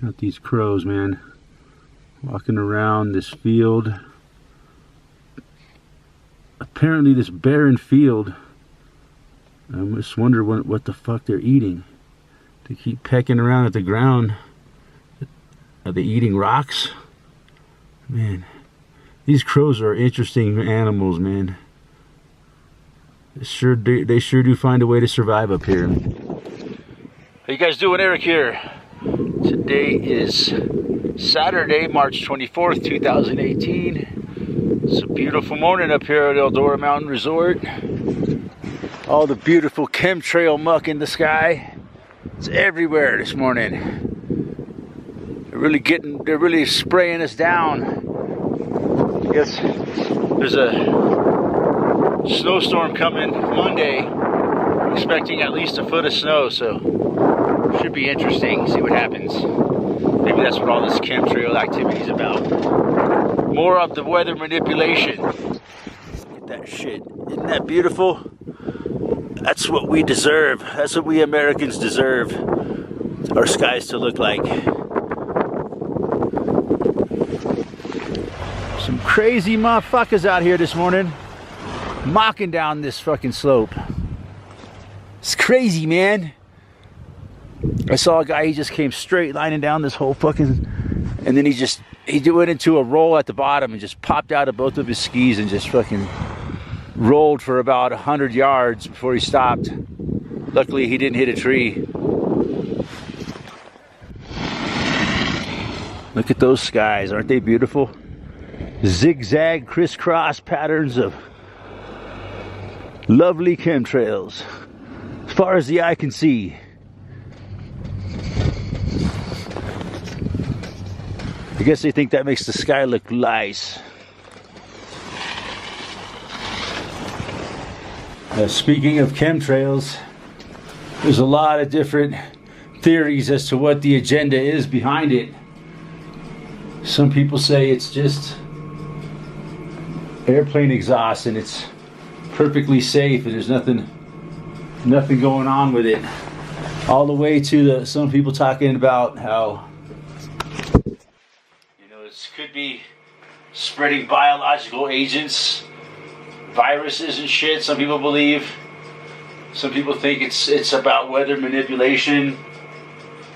Got these crows, man, walking around this field. Apparently this barren field, I just wonder what the fuck they're eating. They keep pecking around at the ground. Are they eating rocks? Man, these crows are interesting animals, man. They sure do find a way to survive up here. How you guys doing? Eric here. Today is Saturday, March 24th, 2018. It's a beautiful morning up here at Eldora Mountain Resort. All the beautiful chemtrail muck in the sky. It's everywhere this morning. They're really spraying us down. I guess there's a snowstorm coming Monday. I'm expecting at least a foot of snow, so should be interesting. See what happens. Maybe that's what all this chemtrail activity is about. More of the weather manipulation. Get that shit. Isn't that beautiful? That's what we deserve. That's what we Americans deserve. Our skies to look like. Some crazy motherfuckers out here this morning, mocking down this fucking slope. It's crazy, man. I saw a guy, he just came straight lining down this whole fucking, and then he went into a roll at the bottom and just popped out of both of his skis and just fucking rolled for about 100 yards before he stopped. Luckily, he didn't hit a tree. Look at those skies, aren't they beautiful? Zigzag crisscross patterns of lovely chemtrails as far as the eye can see. I guess they think that makes the sky look nice. Speaking of chemtrails, there's a lot of different theories as to what the agenda is behind it. Some people say it's just airplane exhaust and it's perfectly safe and there's nothing going on with it. All the way to some people talking about how, you know, it could be spreading biological agents, viruses and shit. Some people believe. Some people think it's about weather manipulation.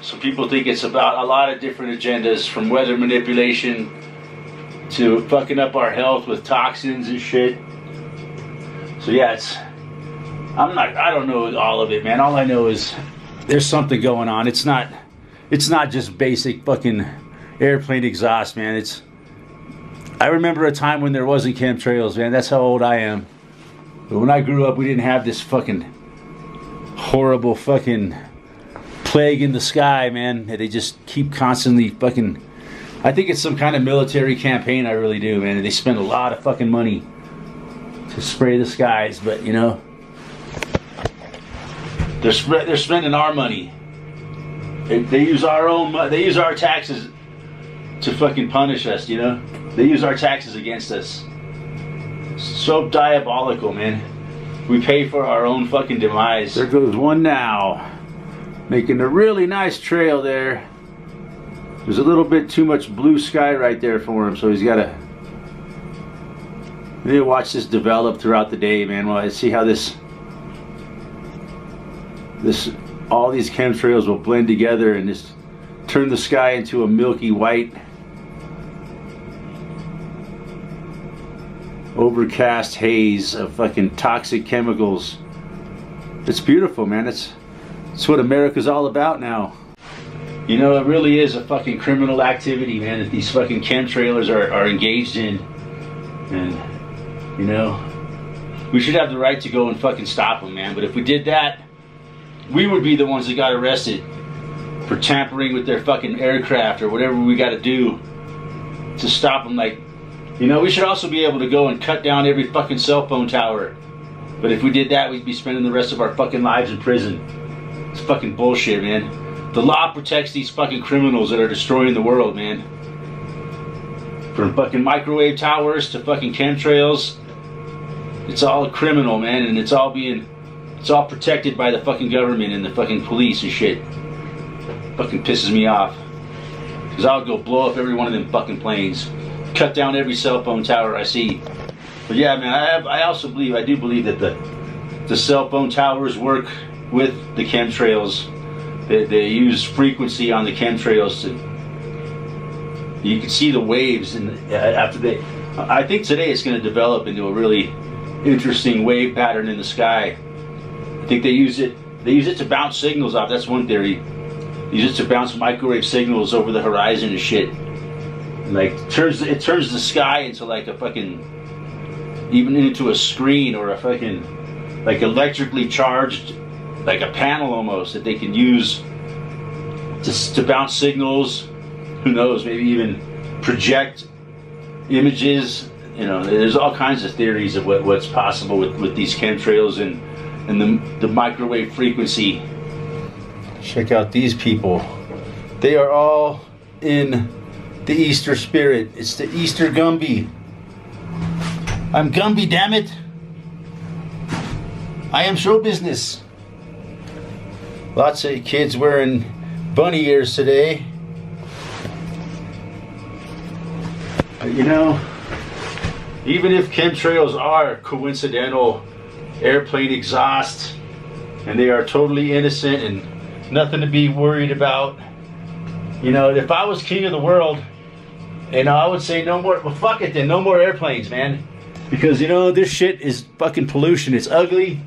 Some people think it's about a lot of different agendas, from weather manipulation to fucking up our health with toxins and shit. So yeah, I don't know all of it, man. All I know is there's something going on. It's not just basic fucking airplane exhaust, man. I remember a time when there wasn't chemtrails, man. That's how old I am. But when I grew up, we didn't have this fucking horrible fucking plague in the sky, man. They just keep constantly fucking, I think it's some kind of military campaign, I really do, man. They spend a lot of fucking money to spray the skies, but you know, they're spending our money. They use our taxes to fucking punish us, you know? They use our taxes against us. So diabolical, man. We pay for our own fucking demise. There goes one now, making a really nice trail there. There's a little bit too much blue sky right there for him, so he's got to. We need to watch this develop throughout the day, man. Well, I see how all these chemtrails will blend together and just turn the sky into a milky white, overcast haze of fucking toxic chemicals. It's beautiful, man. It's what America's all about now. You know, it really is a fucking criminal activity, man, that these fucking chemtrailers are engaged in. And, you know, we should have the right to go and fucking stop them, man. But if we did that, we would be the ones that got arrested for tampering with their fucking aircraft or whatever we got to do to stop them. Like, you know, we should also be able to go and cut down every fucking cell phone tower. But if we did that, we'd be spending the rest of our fucking lives in prison. It's fucking bullshit, man. The law protects these fucking criminals that are destroying the world, man. From fucking microwave towers to fucking chemtrails. It's all criminal, man, and it's all protected by the fucking government and the fucking police and shit. Fucking pisses me off. Because I'll go blow up every one of them fucking planes. Cut down every cell phone tower I see. But yeah, man, I do believe that the cell phone towers work with the chemtrails. They use frequency on the chemtrails to. You can see the waves, and after they. I think today it's going to develop into a really interesting wave pattern in the sky. I think they use it. They use it to bounce signals off. That's one theory. They use it to bounce microwave signals over the horizon and shit. Like it turns the sky into like a fucking, even into a screen or a fucking, like electrically charged, like a panel almost that they can use to bounce signals. Who knows? Maybe even project images. You know, there's all kinds of theories of what's possible with these chemtrails and the microwave frequency. Check out these people. They are all in the Easter spirit. It's the Easter Gumby. I'm Gumby, damn it. I am show business. Lots of kids wearing bunny ears today. You know, even if chemtrails are coincidental airplane exhaust and they are totally innocent and nothing to be worried about, you know, if I was king of the world, you know, I would say no more. Well, fuck it then, no more airplanes, man. Because, you know, this shit is fucking pollution. It's ugly.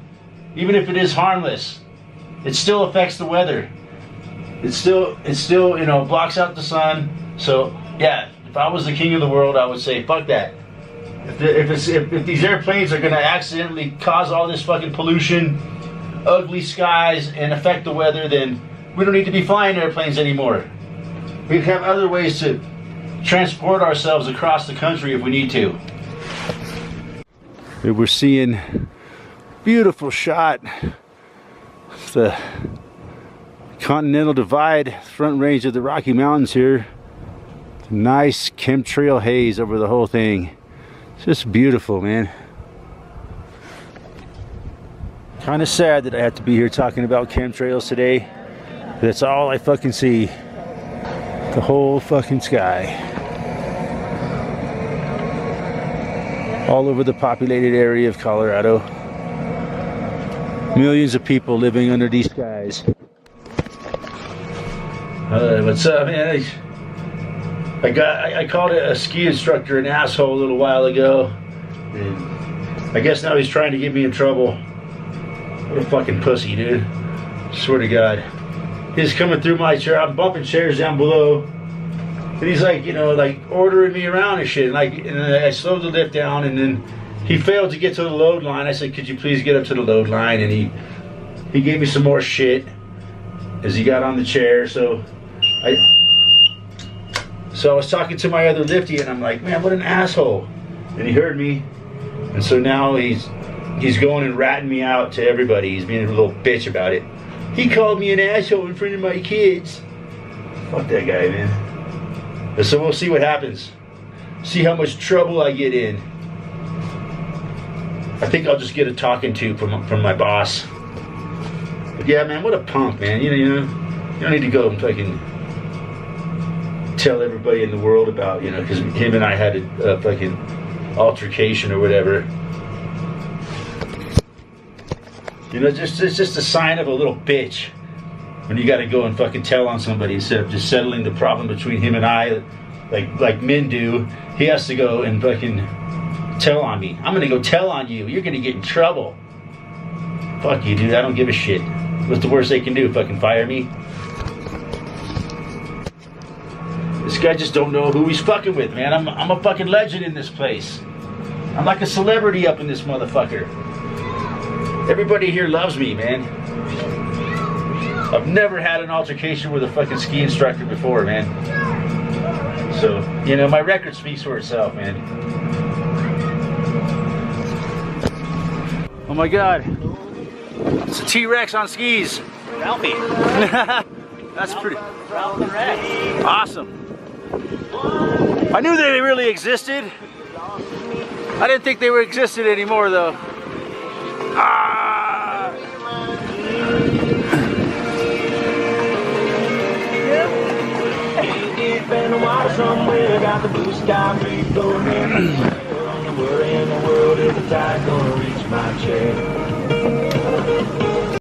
Even if it is harmless, it still affects the weather. It still, you know, blocks out the sun. So, yeah, if I was the king of the world, I would say, fuck that. If these airplanes are going to accidentally cause all this fucking pollution, ugly skies, and affect the weather, then we don't need to be flying airplanes anymore. We have other ways to transport ourselves across the country if we need to. We're seeing beautiful shot of the Continental Divide, front range of the Rocky Mountains here. Nice chemtrail haze over the whole thing. It's just beautiful, man. Kind of sad that I have to be here talking about chemtrails today. That's all I fucking see. The whole fucking sky. All over the populated area of Colorado. Millions of people living under these skies. What's up, man? I called a ski instructor an asshole a little while ago. And I guess now he's trying to get me in trouble. What a fucking pussy, dude. Swear to God. He's coming through my chair. I'm bumping chairs down below. And he's like, you know, like ordering me around and shit. And I slowed the lift down, and then he failed to get to the load line. I said, could you please get up to the load line? And he gave me some more shit as he got on the chair. So I was talking to my other lifty, and I'm like, man, what an asshole. And he heard me. And so now he's going and ratting me out to everybody. He's being a little bitch about it. He called me an asshole in front of my kids. Fuck that guy, man. So we'll see what happens. See how much trouble I get in. I think I'll just get a talking to from my boss. But yeah, man, what a punk, man. You don't need to go and fucking tell everybody in the world about, you know, because him and I had a fucking altercation or whatever. You know, it's just a sign of a little bitch when you got to go and fucking tell on somebody instead of just settling the problem between him and I, like men do. He has to go and fucking tell on me. I'm gonna go tell on you. You're gonna get in trouble. Fuck you, dude. I don't give a shit. What's the worst they can do? Fucking fire me? This guy just don't know who he's fucking with, man. I'm a fucking legend in this place. I'm like a celebrity up in this motherfucker. Everybody here loves me, man. I've never had an altercation with a fucking ski instructor before, man. So, you know, my record speaks for itself, man. Oh my God. It's a T-Rex on skis. Ralphie. That's pretty Ralph the Rex. awesome. I knew they really existed. I didn't think they were existed anymore, though. Ah! deep in the water somewhere. Got the blue sky breeze blowing in my hair. Only worry in the world is the tide gonna reach my chair.